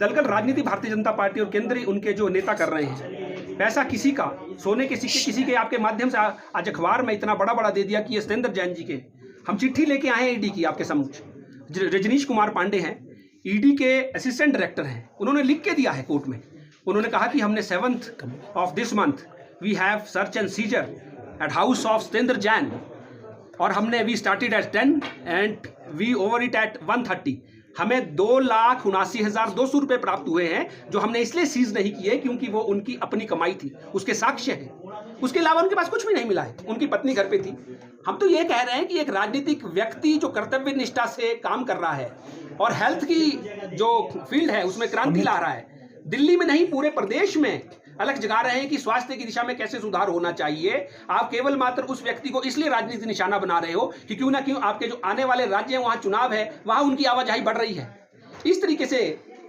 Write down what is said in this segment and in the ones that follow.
दलगत राजनीति भारतीय जनता पार्टी और केंद्रीय उनके जो नेता कर रहे हैं, पैसा किसी का, सोने के सिक्के किसी के, आपके माध्यम से आज अखबार में इतना बड़ा दे दिया कि ये सत्येंद्र जैन जी के हम चिट्ठी लेके आए हैं ईडी की आपके समक्ष। रजनीश कुमार पांडे हैं, ईडी के असिस्टेंट डायरेक्टर हैं, उन्होंने लिख के दिया है कोर्ट में। उन्होंने कहा कि हमने 7th of this month we have search and seizure at house of Satyendra Jain, और हमने we started at 10 and we over it at 130। हमें 2,79,200 रुपये प्राप्त हुए हैं, जो हमने इसलिए सीज नहीं किए क्योंकि वो उनकी अपनी कमाई थी, उसके साक्ष्य हैं। उसके अलावा उनके पास कुछ भी नहीं मिला है, उनकी पत्नी घर पे थी। हम तो ये कह रहे हैं कि एक राजनीतिक व्यक्ति जो कर्तव्य निष्ठा से काम कर रहा है और हेल्थ की जो फील्ड है उसमें क्रांति ला रहा है, दिल्ली में नहीं पूरे प्रदेश में अलग जगा रहे हैं कि स्वास्थ्य की दिशा में कैसे सुधार होना चाहिए। आप केवल मात्र उस व्यक्ति को इसलिए राजनीति निशाना बना रहे हो कि क्यों ना क्यों आपके जो आने वाले राज्य हैं वहां चुनाव है, वहां उनकी आवाजाही बढ़ रही है। इस तरीके से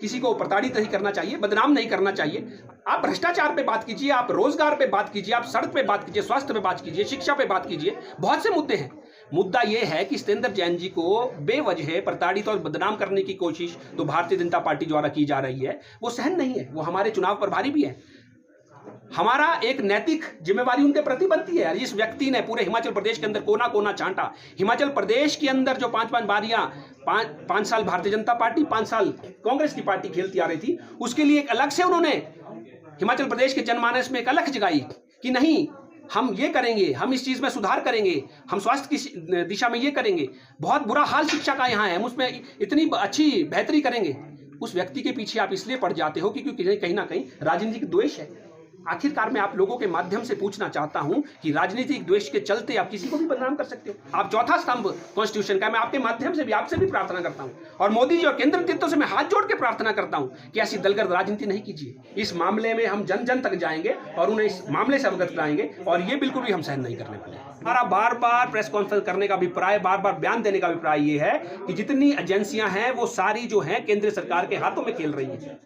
किसी को प्रताड़ित नहीं करना चाहिए, बदनाम नहीं करना चाहिए। आप भ्रष्टाचार पे बात कीजिए, आप रोजगार पे बात कीजिए, आप सड़क पे बात कीजिए, स्वास्थ्य पे बात कीजिए, शिक्षा पे बात कीजिए, बहुत से मुद्दे हैं। मुद्दा यह है कि सत्येंद्र जैन जी को बेवजह प्रताड़ित और बदनाम करने की कोशिश तो भारतीय जनता पार्टी द्वारा की जा रही है, वो सहन नहीं है। वो हमारे चुनाव प्रभारी भी है, हमारा एक नैतिक जिम्मेवारी उनके प्रति बनती है। जिस व्यक्ति ने पूरे हिमाचल प्रदेश के अंदर कोना कोना छांटा, हिमाचल प्रदेश के अंदर जो 5-5 बारियां, 5 साल भारतीय जनता पार्टी, 5 साल कांग्रेस की पार्टी खेलती आ रही थी, उसके लिए एक अलग से उन्होंने हिमाचल प्रदेश के जनमानस में एक अलग जगाई कि नहीं, हम ये करेंगे, हम इस चीज में सुधार करेंगे, हम स्वास्थ्य की दिशा में ये करेंगे, बहुत बुरा हाल शिक्षा का यहाँ है, हम उसमें इतनी अच्छी बेहतरी करेंगे। उस व्यक्ति के पीछे आप इसलिए पड़ जाते हो क्योंकि कहीं ना कहीं राजनीतिक द्वेष है। आखिरकार मैं आप लोगों के माध्यम से पूछना चाहता हूं कि राजनीतिक द्वेष के चलते आप किसी को भी बदनाम कर सकते हो। आप चौथा स्तंभ कॉन्स्टिट्यूशन का, मैं आपके माध्यम से भी आपसे भी प्रार्थना करता हूं, और मोदी जी और केंद्र नेतृत्व से मैं हाथ जोड़ के प्रार्थना करता हूं कि ऐसी दलगत राजनीति नहीं कीजिए। इस मामले में हम जन जन तक जाएंगे और उन्हें इस मामले से अवगत कराएंगे, और ये बिल्कुल भी हम सहन नहीं करने वाले। हमारा बार बार प्रेस कॉन्फ्रेंस करने का अभिप्राय, बार बार बयान देने का अभिप्राय ये है कि जितनी एजेंसियां हैं वो सारी जो हैं केंद्र सरकार के हाथों में खेल रही है।